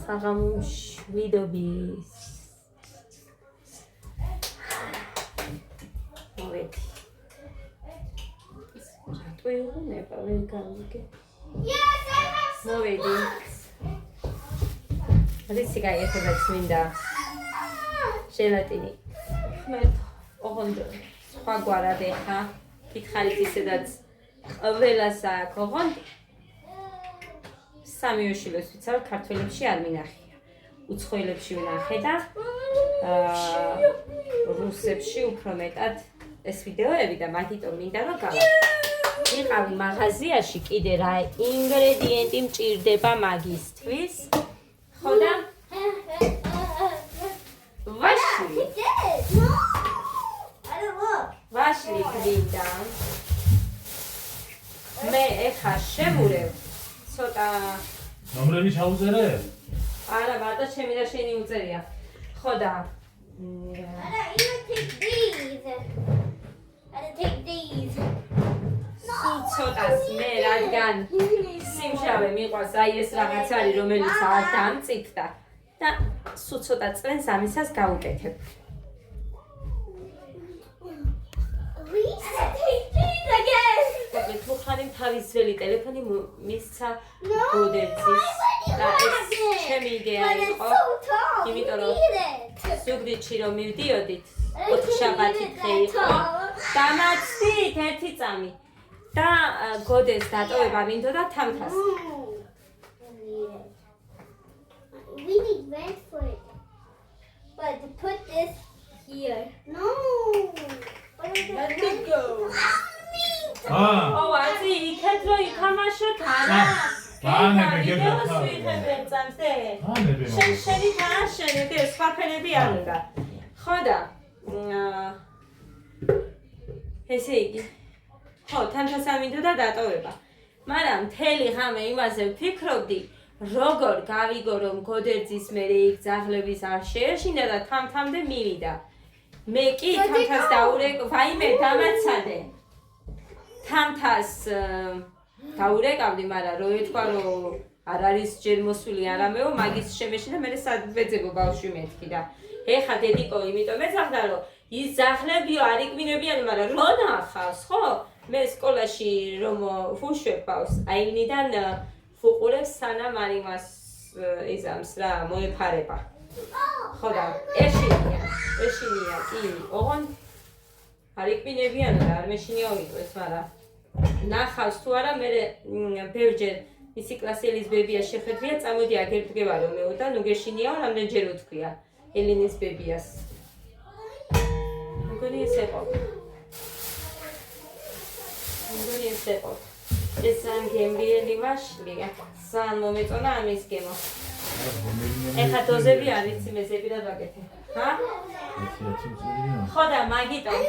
საღამოში ვიდობის. მოვედი. რატო იღუნება ვერ გავიგე. მოვედი. რისი გაიერთებაც მინდა ჟელატინი. ხმეთ ოღონდ სხვა გვარად ეხა. კითხარით ისედაც ყველას აქვს ოღონდ სამიოშილოს ვიცავ ქართველებში არ მინახია. უცხოელებში ვნახე და რუსებში უფრო მეტად ეს ვიდეოები და მაგიტომ მინდა რომ გავიყავი მაღაზიაში კიდე რა ინგრედიენტი მჭირდება მაგისთვის. ხო და ვაშლი გინდა მე ეხა შემურევ ცოტა ნომრები ჩაუწერე? არა, მარტო ჩემი და შენი უწერია. ხო და ცოტას მე რადგან სიმშავე მიყვარს აი ეს რაღაც არის რომელიც დამწიფდა და სულ ცოტა წლენს ამისას გავუკეთებ. თუ ხარი თავის ძველი ტელეფონი მისცა გოდერძის და ეს ჩემი იდეა იყო, იმიტომ რომ ზუგდიდში რომ მივდიოდით, 4 შაბათი დღე იყო, დამაცდით 1 წამი და გოდეს დატოვება მინდოდა თამთას. We need wait for it. But to put this here. No. Let it go. ო, აზი იქეთ რომ ითამაშოთ არა. ბანები გებდა. შენი თამაშენი და სხვა ფენები არ უნდა. ხო და ესე იგი. ხო, თამთას ამინდოდა დატოვება. მაგრამ მთელი ღამე იმაზე ვფიქრობდი, როგორ გავიგო რომ გოდერძის მერე იქ ძაღლების არ შეეშინდა და თამთამდე მივიდა. მე კი თამთას დაურეკ, ვაიმე დამაცადე. თამთას დაურეკავდი, მაგრამ რო ეთქვა რომ არ არის ჯერ მოსული არამეო, მაგის შემეში და მე სადვეძებო ბავშვი მეთქი და ეხა დედიკო იმიტომ ეძახდა რომ ის ძაღლებიო არ იქმინებიან, მაგრამ რო ნახავს, ხო? მე სკოლაში რომ ვუშვებ ბავშვს, აინიდან ვუყურებს სანამ არ იმას იზამს რა მოეფარება. ხო და ეშინია კი, ოღონდ არ იქმინებიან და არ მეშინია ვიტყვეს, მაგრამ ნახავს თუ არა მე ბევრჯერ ისი კლასელის ბებია შეხედვია, წამოდი აგერდგება რომ მეო და ნუ გეშინიაო, რამდენჯერ უთქვია ელინის ბებიას. მგონი ეს იყო. ეს ამგემრიელი ვაშლია. სან მომეწონა ამის გემო. ეხა დოზები არ იცი მეზები და ვაკეთე. ჰა? ხო და მაგიტომ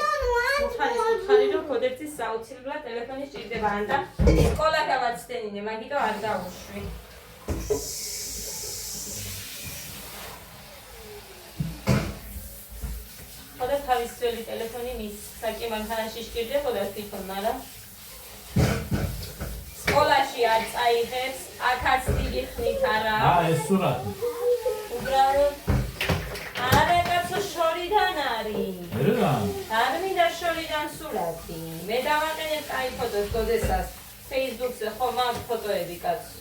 უთხარი რომ გოდერძის საოცრებლად ტელეფონი სჭირდება ან და სკოლა გავაცდენინე, მაგიტომ არ დავუშვი. ხო და თავის ძველი ტელეფონი მის საკი მანქანაში სჭირდებოდა თვითონ, მაგრამ სკოლაში არ წაიღებს, აქაც დიდი ხნით არა. ეს სურათი. უბრალოდ არა კაცო შორიდან არის. არ მინდა შორიდან სურათი. მე დავაყენებ აი ფოტოს გოდესას Facebook-ზე ხომ აქვს ფოტოები კაცო.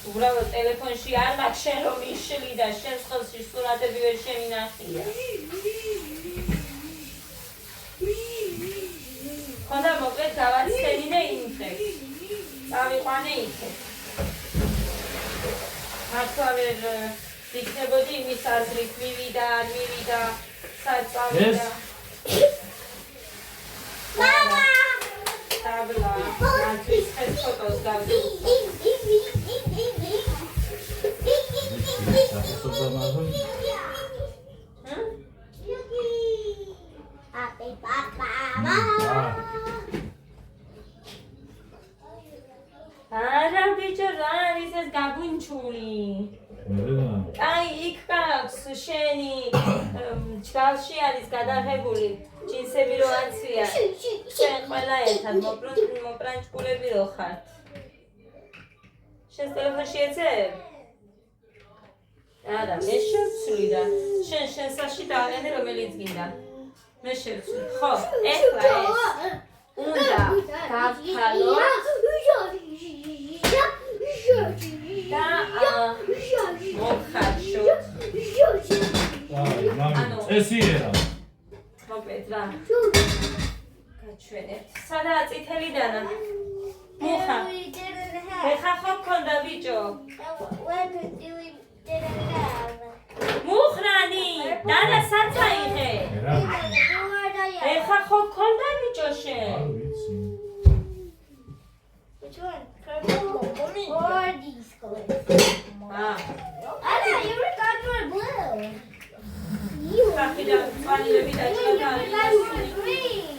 უბრალოდ ტელეფონში არ მაქვს შენ რომ იშლი და შენ ხელში სურათები ვერ შემინახია. ხო და მოკლედ გავაცდენინე იმ დღეს. წავიყვანე იქე. მართლა ვერ ვიქნებოდი იმის აზრით მივიდა, არ მივიდა, სად წავიდა. Mama! დაბლა, მათთვის ეს ფოტოს გავდი. Happy Papa! არა ბიჭო, რა არის ეს გაგუნჩული? აი, იქ გაქვს შენი ჯგალში არის გადაღებული ჯინსები რო აცვია. შენ ყველა ერთად მოპრანჭკულები რო ხართ. შენს ტელეფონში ეცებ? არა, მე შევცვლი და შენ საში დააყენე რომელიც გინდა. მე შევცვლი. ხო, ეხლა ეს უნდა დავთვალო და მოვხარშოთ. აი, მამი, წესიერა. მოკლედ რა. გაჩვენებთ. სადაა წითელი დანა? მუხა. ეხა ხო გქონდა ბიჭო? მუხრანი, დანა საცაიღე. ეხა ხო გქონდა ბიჭო შენ? არ ვიცი. Which one? Purple or these colors? Anna, your cards were blue. You ხახიდან წვალილები დაჭრა green.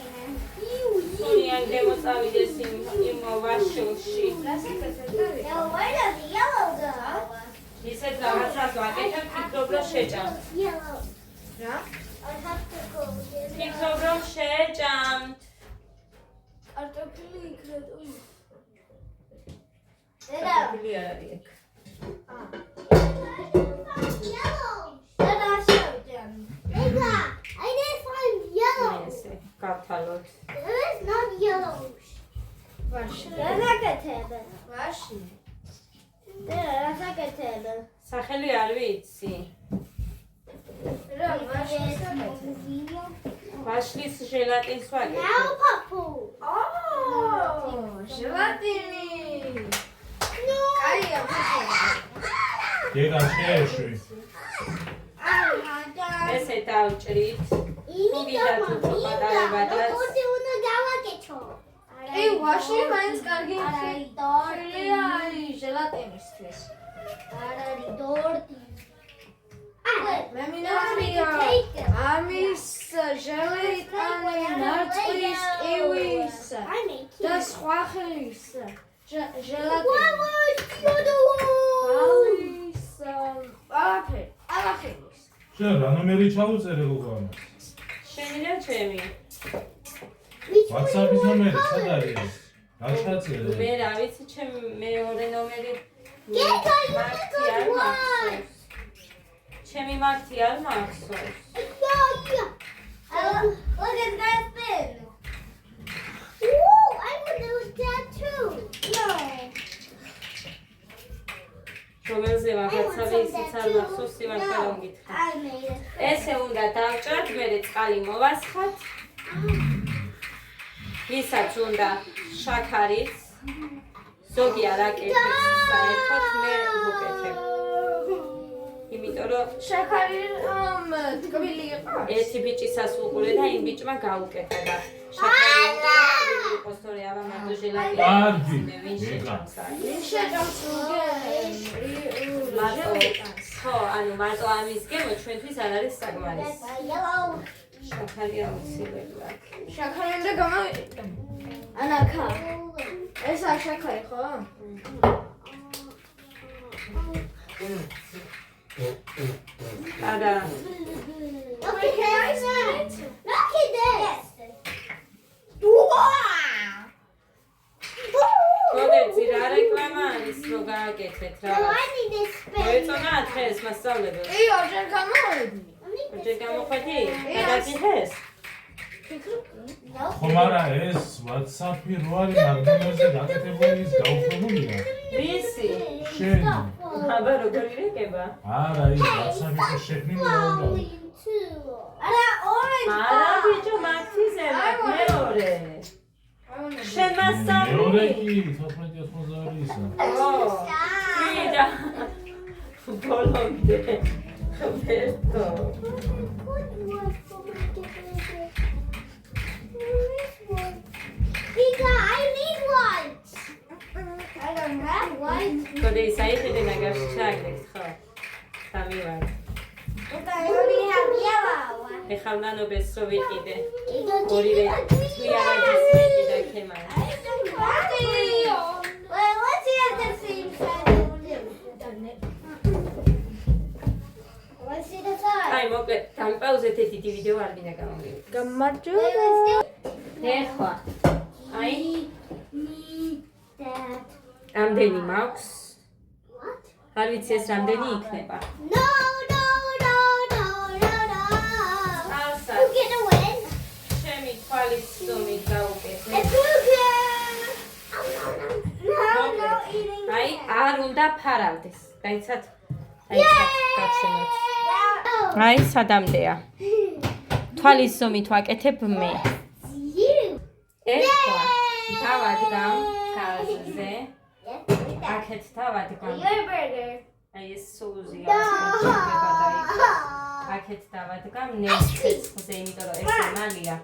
სუნიან დემოსავიდეს იმ ვაშოში. Now where does the yellow go? ისეთ რაღაცას ვაკეთებ, ფიქრობ რომ შეჭამ. Yellow. რა? I have to go. ფიქრობ რომ შეჭამთ. Artopili credo. გული არ არის ეგ. Yellow. Then I showed them. Ega, I didn't find yellow. ესე გავთვალოთ. There is not yellow. There's like a table. There's like a table. სახელი არ ვიცი. ვაშლის ჟელატინს Now ვაკეთებ. purple. ჟელატინი. No. კაია, გეგა შეეშვი. ესე დავჭრით. ე ვაში მაინც კარგი ხილია ჟელატინისთვის. მე მინახია ამის ჟელატინი ნარწყვის კივის და სხვა ხილის ჟელატინი. ალახელის. შენ რა ნომერი ჩაუწერე გოგო ამას? შენი და ჩემი. WhatsApp-ის ნომერი სად არის? რა ჩაწერე? მე რა ვიცი ჩემი მეორე ნომერი. გეკა, მართი არ მახსოვს. ჩემი მართი არ მახსოვს. Look at that thing. Ooh, I would do that too. No. რომელზე ვაღაცავი ისიც არ მახსოვს იმას არ მგითხრა. I made it. ესე უნდა დავჭრათ, მერე წყალი მოვასხათ. ვისაც უნდა შაქარიც, ზოგი არ აკეთებს საერთოდ, მე ვუკეთებ. იმიტომ რომ შაქარი ტკბილი იყო. ერთი ბიჭისას უყურე და იმ ბიჭმა გაუკეთა და შაქარი იყოს თორე აბა მარტო ჟელატინი. კარგი. ვინ შეჭამს არ. ვინ შეჭამს ხო, ანუ მარტო ამის გემო ჩვენთვის არ არის საკმარისი. Yellow. შაქარი აუცილებლად. შაქარი უნდა გამოვიყიდო. ანაკა. ეს არ შაქარი ხო? არა. Look at this. Look at this. Wow. გოდეცი რა რეკლამა არის რომ გააკეთეთ No, რა. I need this pen. მოეწონა დღეს მასწავლებელს. ი, ორჯერ გამოვედი. ჯერ გამოხვედი? გადაგიხეს? No. ხომ არა ეს WhatsApp-ი რო არის მაგნიტოზე გაკეთებული ის გაუქმებულია. ვისი? შენ. აბა როგორი რეკება? არა, ის WhatsApp-ის შექმნილია უნდა. არა, orange. არა ბიჭო, მაქციზე მეორე. შენ მეორე მასწავლი? კი 1492 ისა. ო. ვიდა. ბოლომდე. ხებერტო. Vika, I need one. I don't have one. გოდე ისაიხედე ნაგაში ჩაგდეთ ხო? სამივარ. But I only have yellow. ეხლა ნანობეს რო ვიყიდე. You don't give ორივე me a green თვიარაჯის one. მეტი და ქემანი. I don't want it. Well, let's see at the same side. Let's see the side. აი მოკლედ დამპაუზეთ ეს დიდი ვიდეო არ მინდა გამომივიდე. გამარჯობა. ეხლა აი Need that. ამდენი მაქვს არ ვიცი ეს რამდენი იქნება. No. Alsa. Who's gonna win? ჩემი თვალის სუმით გავუკეთე. It's Lucan. No, eating. აი, არ უნდა ფარავდეს. დაიცათ? დაიცათ, გავშენოთ. აი, სადამდეა. თვალის სუმით ვაკეთებ მე. You. ეხლა დავადგამ გაზზე. აქეთ დავადგამ. Your burger. აი ეს სუზია. აქეთ დავადგამ ნესტეზე, იმიტომ რომ ეს მალია.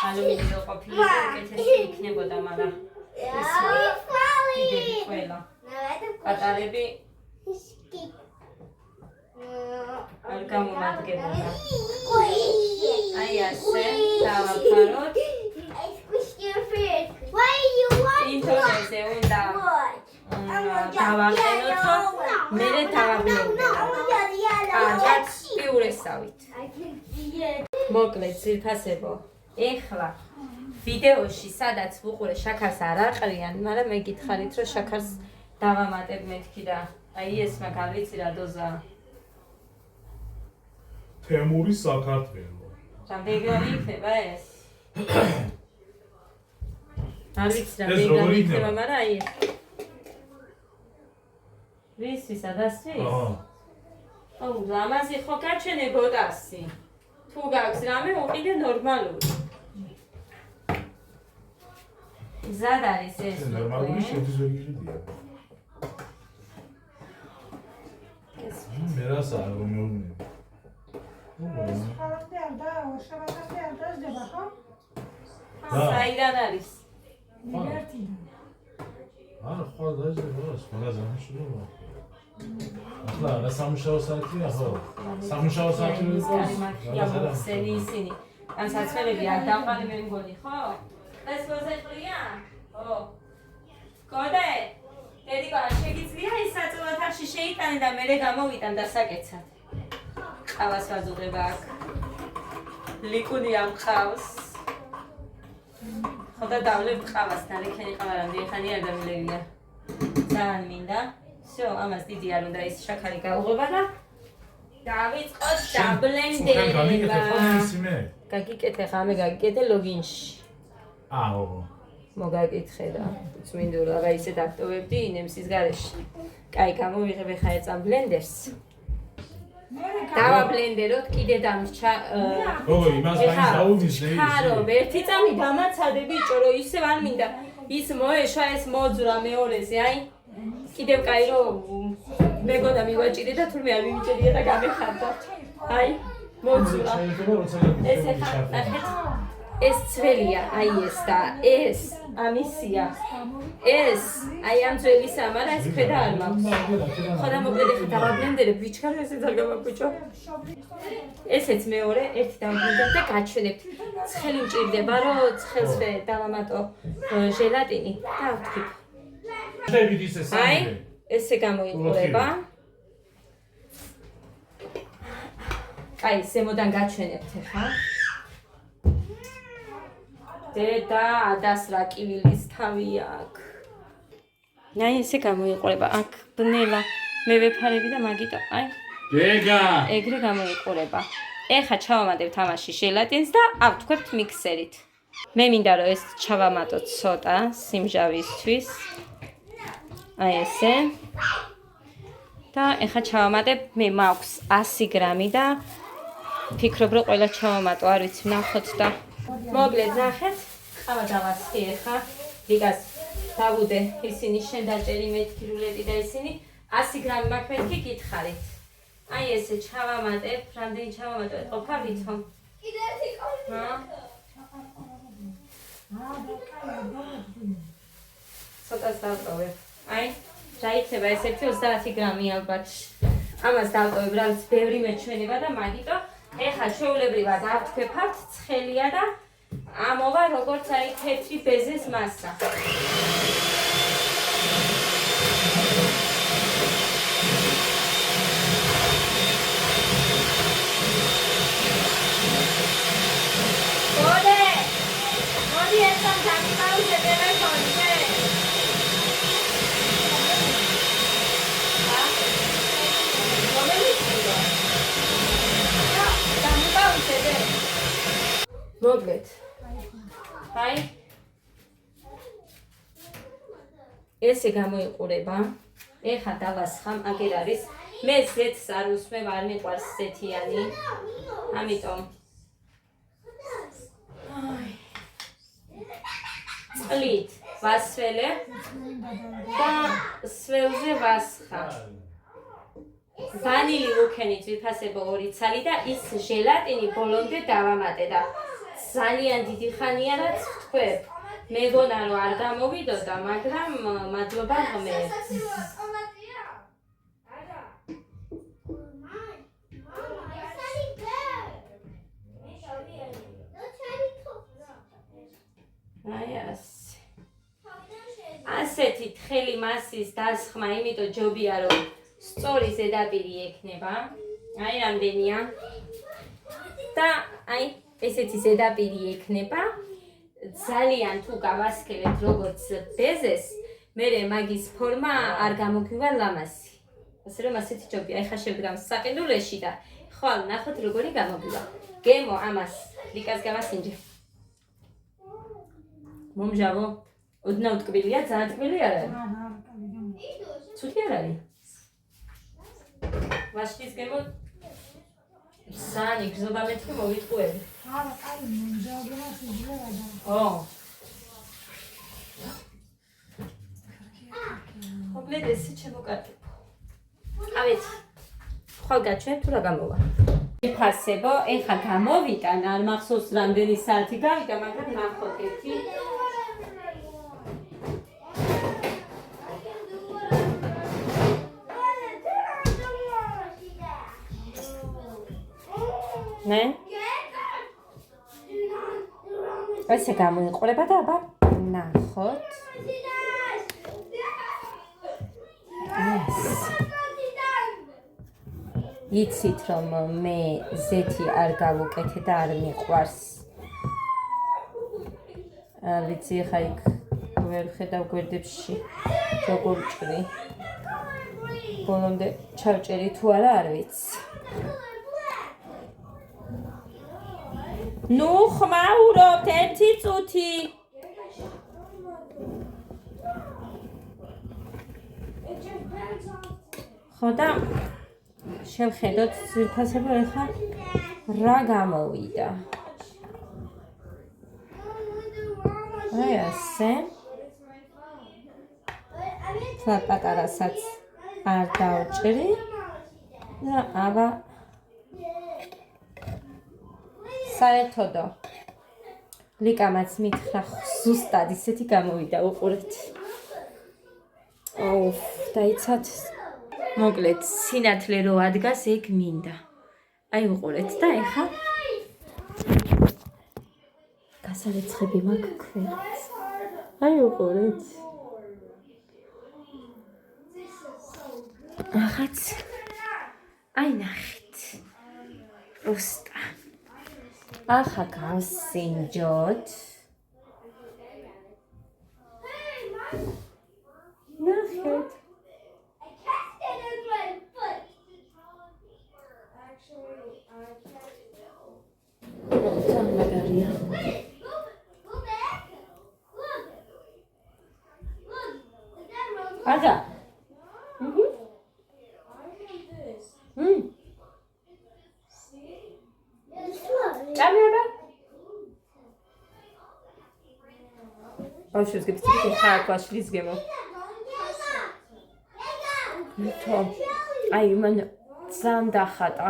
ალუმინიო ყოფილი უკეთესი იქნებოდა, მაგრამ დიდები ყველა. პატარები არ გამომადგებოდა. აი ასე დავაფაროთ. ინტერნეტზე უნდა დავაყენოთ, მერე დავაბლენდეროთ. კარგად პიურესავით. მოკლედ ძილფასებო, ეხლა ვიდეოში სადაც ვუყურე შაქარს არ აყრიან, მაგრამ მე გითხარით რომ შაქარს დავამატებ მეთქი და აი ეს მაგ არ ვიცი რა დოზაა. თემური საქართველო. რამდენი გრამი იქნება ეს? არ ვიცი ეს რამდენი როგორ გრამი იქნება? იქნება, მაგრამ აი ეს. ვისისა დასვის? აუ, ლამაზი ხო გაჩენებოდა 100. თუ გაქვს რამე უყიდე ნორმალური. მზად არის ეს. ნორმალური შედის ვერ გიყიდია. ეს მე რასა რომ მეუბნები. საიდან არის? არა, ხო დაიწყება, სხვა ზამთრობა. ახლა რა სამუშაო საათია, ხო? სამუშაო საათი ხია მოხსენი ისინი. ამ საცმელები არ დავყარი მე მგონი, ხო? ეს ვაზეყრია? ო. კოდე? დედიკო, შეგიძლია ის საწოლათაში შეიტანე და მე გამოვიტან დასაკეცად. ყავას ვაზუღება აქ. ლიკუნი ამყავს. ხოდა დავლებ ყავას, ნალექენი ყავა რამდენი ხანი არ დამილევია. ძალიან მინდა. всё, ამას დიდი არ უნდა ის შაქარი გაუღება და დავიწყოთ დაბლენდერება. გაგიკეთე ხამე გაგიკეთე ლოგინში. აო. მოგაკითხე და წმინდურა რა ისე დაქტოვებდი ინემსის გარეშე. კაი, გამოვიღებ ხა ეწამ ბლენდერს. დავაბლენდეროთ კიდე დამრჩა ო, იმას მაინც დაუვიზნე ის. ხარო, ერთი წამი დამაცადე ბიჭო, რომ ისე არ მინდა ის მოეშვა ეს მოძრა მეორეზე, აი. კიდევ კაი რომ მეგონა მივაჭირე და თურმე არ მივიჭერია და გამეხარდა. აი, მოძრა. ეს ეხა ნახეთ. ეს ძველია, აი ეს და ეს ამისია. ეს აი ამ ძველისა, მაგრამ ეს ქვედა არ მაქვს. ხოდა მოკლედ ეხა დავაბლენდერებ, ვიჩქარ ესე არ გამაგვიჭო. ესეც მეორე, ერთი დავაბლენდერებ და გაჩვენებთ. ცხელი მჭირდება, რომ ცხელს დავამატო ჟელატინი და ვთქვით. შევიდ ისე აი, სამი. ესე გამოიყურება. აი, ზემოდან გაჩვენებთ ახლა. დედა ადას რა კივილის თავი აქვს. აი, ესე გამოიყურება. აქ ბნელა მე ვეფარები და მაგიტო, აი. გეგა. ეგრე გამოიყურება. ეხა ჩავამატებთ ამაში ჟელატინს და ავთქვებთ მიქსერით. მე მინდა რომ ეს ჩავამატოთ ცოტა სიმჟავისთვის. აი ესე. და ეხა ჩავამატებ, მე მაქვს 100 გრამი და ფიქრობ რომ ყველა ჩავამატო, არ ვიცი, ნახოთ და მოკლედ ნახეთ, ყავა დავასხი ეხა, რიგას დავუდე, ისინი შენ დაჭერი მეთქი რულეტი და ისინი 100 გრამი მაქვს მეთქი, გითხარით. აი ესე ჩავამატებ, რამდენი ჩავამატო, ყოფა ვითომ? კიდე ერთი ყავი. ცოტას დავტოვებ. აი, რა იქნება ეს 30 გრამი ალბათ. ამას დავტოვებ, რაც ბევრი მეჩვენება და მაგიტო ეხლა ჩვეულებრივად ავთქვებთ, ცხელია და ამოვა როგორც აი თეთრი ბეზის მასა. გოდე! მოდი ერთად დამიყავზე ტელეფონზე. მოკლედ. აი. ესე გამოიყურება. ეხა დავასხამ, აგერ არის. მე ზეთს არ უსმევ, არ მიყვარს ზეთიანი. ამიტომ. წყლით ვასველე და სველზე ვასხა. ვანილი უქენით ვიფასებო 2 ცალი და ის ჟელატინი ბოლომდე დავამატე და ძალიან დიდი ხანია რაც ვთქვებ. მეგონა რომ არ გამოვიდოდა, მაგრამ მადლობა ღმერთს. აი ასე. ასეთი თხელი მასის დასხმა, იმიტომ ჯობია რომ სწორი ზედაპირი ექნება. აი რამდენია. და აი ესეთი ზედაპირი ექნება. ძალიან თუ გავასქელეთ როგორც ბეზეს, მერე მაგის ფორმა არ გამოგვივა ლამაზი. ასე რომ ასეთი ჯობია. ეხა შევდგამ საყიდულეში და ხვალ ნახოთ როგორი გამოგვივა. გემო ამას ლიკას გავასინჯე. მომჟავო. ოდნავ ტკბილია, ძალიან ტკბილი არ არის. ცუდი არ არის. ვაშლის გემო სანი გზობა მეთქი მოვიტყუები. არა, კაი, მომჟავება შეიძლება და. ო. მოკლედ ესე შემოკარგებო. ავეთ. ხვალ გაჩვენ თუ რა გამოვა. ვიფასებო, ეხა გამოვიტან, არ მახსოვს რამდენი საათი გავიდა, მაგრამ ნახოთ ერთი. ნე? ესე გამოიყურება და აბა ნახოთ. იცით რომ მე ზეთი არ გავუკეთე და არ მიყვარს. ვიცი ხა იქ ვერ ხედავ გვერდებში როგორ ჭრი. ბოლომდე ჩავჭერი თუ არა არ ვიცი. ნუ ხმაურობთ 1 წუთი. ხო და შევხედოთ ძირფასება ეხა რა გამოვიდა. აი ასე. თლა პატარასაც არ დავჭრი და აბა საერთოდო ლიკამაც მითხრა ზუსტად ისეთი გამოვიდა უყურეთ. ოუф, დაიცათ. მოკლედ სინათლე რო ადგას ეგ მინდა. აი უყურეთ და ეხა გასარეცხები მაქვს ქვერს. აი უყურეთ. ახაც აი ნახეთ. პროსტა. ახლა გავსინჯოთ. ნახეთ. მაგარია. აგა. ჭამეობა. ბავშვებს გეფიცი ხა კვაშლის გემო. თო. აი მან ძალიან დახატა.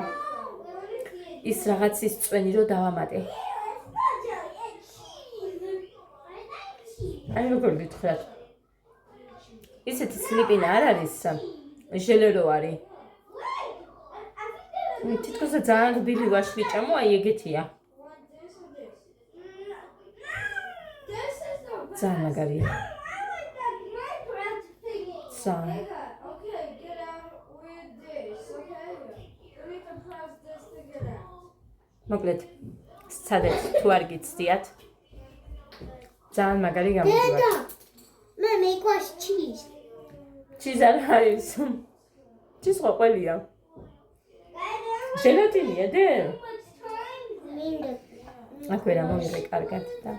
ის რაღაცის წვენი რო დავამატე. აი როგორ გითხრათ. ისეთი სლიპინა არ არის, ჟელერო არის. თითქოს ძალიან რბილი ვაშლი ჭამო, აი ეგეთია. ძალიან მაგარია. ძალიან. მოკლედ, სცადეთ თუ არ გიცდიათ. ძალიან მაგარი გამოვიდა. დედა, მე მიყვარს ჩიზ. ჩიზ არ არის. ჩიზ ყველია. ჟელატინია დე? მინდა. აქვე რა მოვიღე კარგად და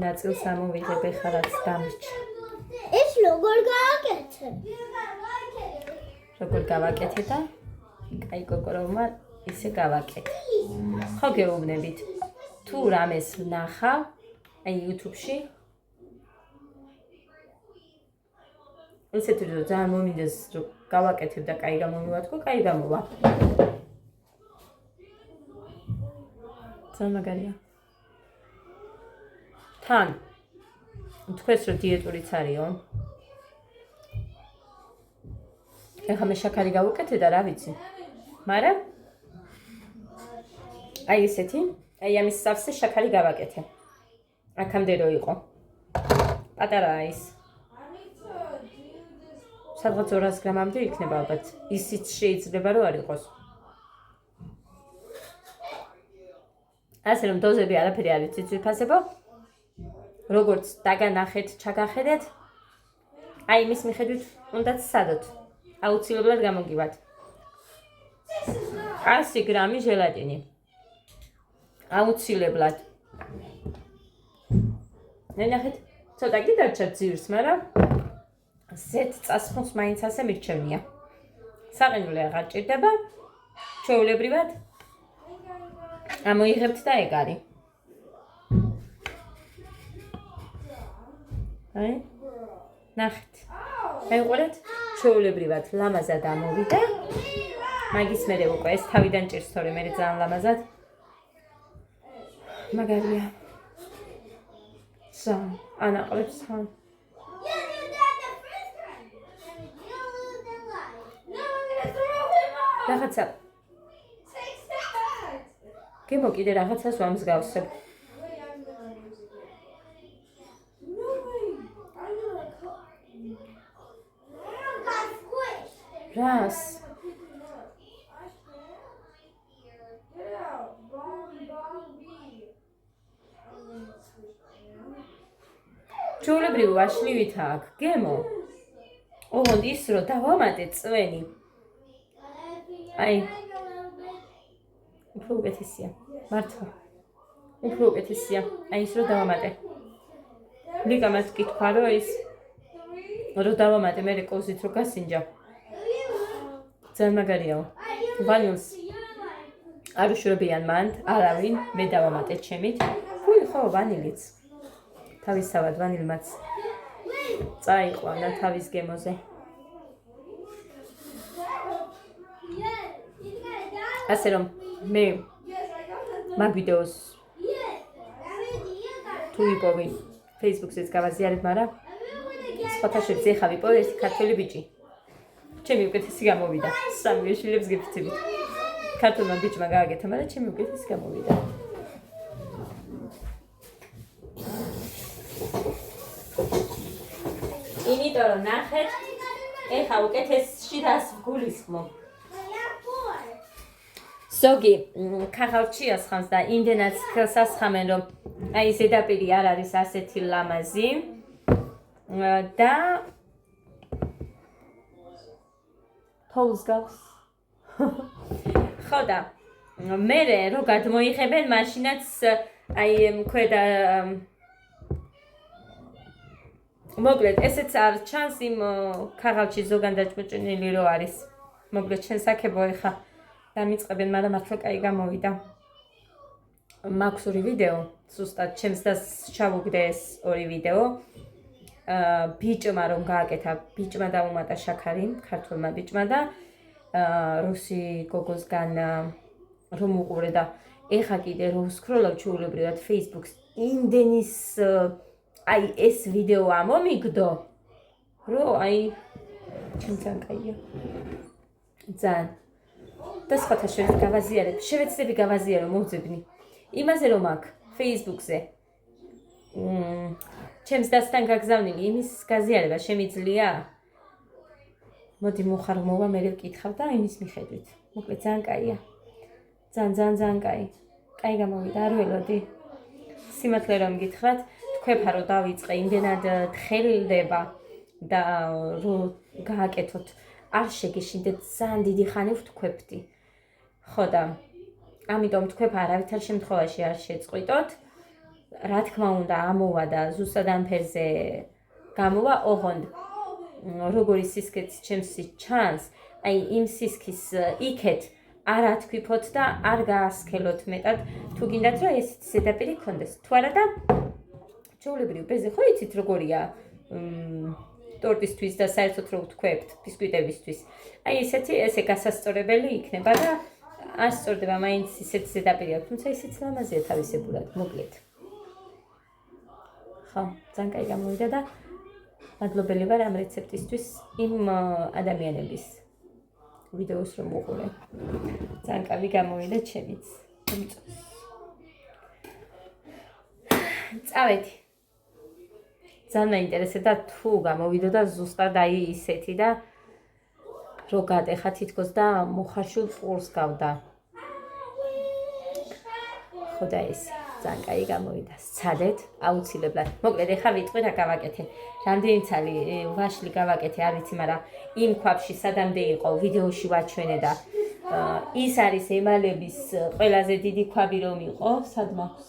ნაწილს ამოვიღებ ეხლა რაც დამრჩა. ეს როგორ გააკეთე? როგორ გავაკეთე და კაი კოკოროვმა ისე გავაკეთე. ხო გეუბნებით თუ რამეს ვნახავ აი YouTube-ში ესეთი რომ ძალიან მომინდეს რომ გავაკეთებ და კაი გამომივადგო, კაი გამოვა. ძალიან მაგარია. თან თქვენს რომ დიეტურიც არისო. ეხლა მე შაქარი გავუკეთე და რა ვიცი. მაგრამ აი ესეთი, აი ამის სავსე შაქარი გავაკეთე. აქამდე რო იყო. პატარაა ის. სადღაც 200 გრამამდე იქნება ალბათ. ისიც შეიძლება რომ არ იყოს. ასე რომ დოზები არაფერი არ იცით ვიფასებო. როგორც დაგანახეთ, ჩაგახედეთ. აი იმის მიხედვით უნდათ სადოთ. აუცილებლად გამოგივათ. 100 გრამი ჟელატინი. აუცილებლად. ნახეთ, ცოტა კი დარჩა ძირს, მაგრამ ზეთ წასხმოს მაინც ასე მირჩევნია. საყინული აღარ ჭირდება. ჩვეულებრივად ამოიღებთ და ეგ არის. აი, ნახეთ. აიყვანეთ, ჩვეულებრივად ლამაზად ამოვიდა. მაგის მერე უკვე ეს თავიდან ჭირს, თორემ მე ძალიან ლამაზად. მაგარია. სა, ანაყლებს თან. რაღაცა. გემო კიდე რაღაცას ვამსგავსებ. რას? ჩვეულებრივ ვაშლივით აქ, გემო. ოღონდ ის რომ დავამატე წვენი. აი. უფრო უკეთესია. მართლა. უფრო უკეთესია. აი ის რომ დავამატე. ლიკამაც კითხვა რომ ის რომ დავამატე მე კოზით რომ გასინჯა. ძალიან მაგარიაო. ვანილს არ უშურებიან მანდ, არავინ, მე დავამატე ჩემით. ფუი, ხო, ვანილიც. თავისთავად ვანილმაც წაიყვანა თავის გემოზე. ასე რომ მე მაგ ვიდეოს თუ ვიპოვი Facebook-ზეც გავაზიარებ, მაგრამ სხვათა შორის ეხა ვიპოვე ერთი ქართველი ბიჭი. ჩემი უკეთესი გამოვიდა. სამივე შვილებს გიფრთხილით. ქართულმა ბიჭმა გააკეთა, მაგრამ ჩემი უკეთესი გამოვიდა. იმიტომ რომ ნახეთ, ეხა უკეთესში რას ვგულისხმობ. ზოგი ქაღალდშიას ხამს და იმდენად ხელს ასხამენ, რომ აი ზედაპირი არ არის ასეთი ლამაზი და თოვლს გავს. ხო და მერე რო გადმოიღებენ, მაშინაც აი ქვედა მოკლედ ესეც არ ჩანს იმ ქაღალდში ზოგან დაჭმოჭნილი რო არის. მოკლედ ჩვენ საქებო ეხა დამიწყებენ, მაგრამ მართლა კაი გამოვიდა. მაქვს ორი ვიდეო, ზუსტად ჩემს და ჩავუგდე ეს ორი ვიდეო. ბიჭმა რომ გააკეთა, ბიჭმა დაუმატა შაქარი, ქართულმა ბიჭმა და რუსი გოგოსგან რომ უყურე და ეხა კიდე რომ სკროლავ ჩვეულებრივად Facebook-ს იმდენის აი ეს ვიდეო ამომიგდო, რომ აი ძალიან კაია. ძალიან და სხვათა შორის გავაზიარებ, შევეცდები გავაზიარო მოვძებნი. იმაზე რომ აქ Facebook-ზე ჩემს დასთან გაგზავნილი იმის გაზიარება შემიძლია? მოდი მოხარ მოვა, მე ვკითხავ და იმის მიხედვით. მოკლედ ძალიან კაია. ძალიან კაი. კაი გამოვიდა, არ ველოდი. სიმართლე რომ გითხრათ, თქვეფა რომ დავიწყე, იმდენად თხელდება და რომ გააკეთოთ, არ შეგეშინდეთ, ძალიან დიდი ხანი ვთქვებდი. ხო და ამიტომ თქვენ არავითარ შემთხვევაში არ შეწყვიტოთ. რა თქმა უნდა, ამოვა და ზუსტად ამ ფერზე გამოვა, ოღონდ როგორი სისქეც ჩემსი ჩანს, აი იმ სისქის იქეთ არ ათქვიფოთ და არ გაასქელოთ მეტად, თუ გინდათ რომ ესეთი ზედაპირი გქონდეს. თუ არა და ჩვეულებრივ ბეზე ხო იცით როგორია ტორტისთვის და საერთოდ რო ვთქვებთ ბისკვიტებისთვის. აი ესეთი ესე გასასწორებელი იქნება და არ სწორდება მაინც ისეთი ზედაპირი აქვს, თუმცა ისიც ლამაზია თავისებურად, მოკლედ. ხო, ძალიან კაი გამოვიდა და მადლობელი ვარ ამ რეცეპტისთვის იმ ადამიანების ვიდეოს რომ მოყურე. ძალიან კაი გამოვიდა ჩემიც. წავედი. ძალიან მაინტერესებდა თუ გამოვიდოდა ზუსტად აი ისეთი და რო გადეხა თითქოს და მოხარშულ პურს გავდა. ხო და ეს ძალიან კაი გამოვიდა. სცადეთ აუცილებლად. მოკლედ ეხა ვიტყვი რა გავაკეთე. რამდენი ცალი ვაშლი გავაკეთე, არ ვიცი, მაგრამ იმ ქვაბში სადამდე იყო ვიდეოში ვაჩვენე და ის არის ემალების ყველაზე დიდი ქვაბი რომ იყო, სად მაქვს?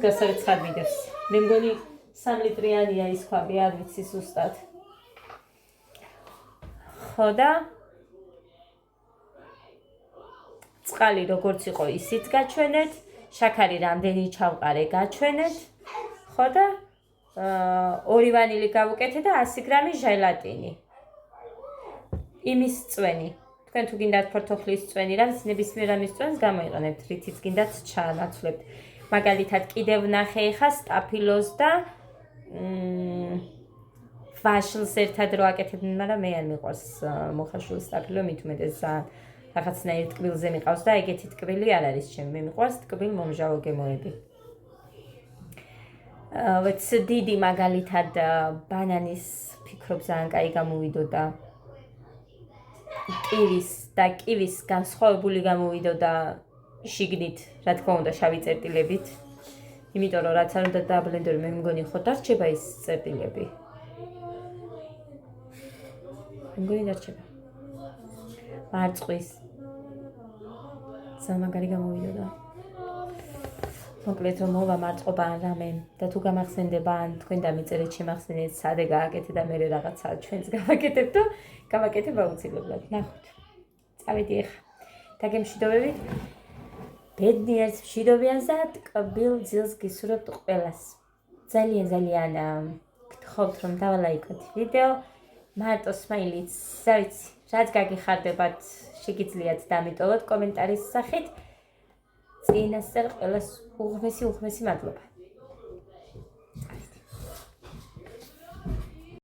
გასაეცხად ვიდევს. მე მგონი 3 ლიტრიანია ის ქვაბი, არ ვიცი ზუსტად. ხო და წყალი როგორც იყო ისიც გაჩვენეთ, შაქარი რამდენი ჩავყარე გაჩვენეთ, ხო და 2 ვანილი გავუკეთე და 100 გრამი ჟელატინი. იმის წვენი. თქვენ თუ გინდათ ფორთოხლის წვენი, რაც ნებისმიერ ამის წვენს გამოიყენებთ, რითიც გინდათ ჩაანაცვლებთ. მაგალითად კიდევ ვნახე ხა სტაფილოს და ვაშლს ერთად რო აკეთებდნენ, მაგრამ მე არ მიყვარს მოხარშული სტაფილო, მით უმეტეს რაღაცნაირ ტკბილზე მიყავს და ეგეთი ტკბილი არ არის ჩემი. მე მიყვარს ტკბილ მომჟავო გემოები. ვეც დიდი მაგალითად ბანანის ფიქრობ ძალიან კაი გამოვიდოდა. კივის განსხვავებული გამოვიდოდა შიგნით, რა თქმა უნდა, შავი წერტილებით. იმიტომ რომ რაც არ უნდა დაბლენდორი, მე მგონი ხო დარჩება ის წერტილები. მგონი დარჩება. მარწყვის. ძალიან მაგარი გამოვიდოდა. მოკლედ რომ მოვა მარწყობა ან რამე და თუ გამახსენდება ან თქვენ დამიწერეთ შემახსენეთ სადე გააკეთე და მე რაღაცა ჩვენს გავაკეთებ და გავაკეთებ აუცილებლად. ნახოთ. წავედი ახლა. დაგემშვიდობებით. ბედნიერს მშვიდობიანს და ტკბილ ძილს გისურვებთ ყველას. ძალიან გთხოვთ რომ დავალაიქოთ ვიდეო. მარტო სმაილიც, ვიცი, რაც გაგიხარდებათ, შეგიძლიათ დამიტოვოთ კომენტარის სახით. წინასწარ ყველას უღმესი მადლობა.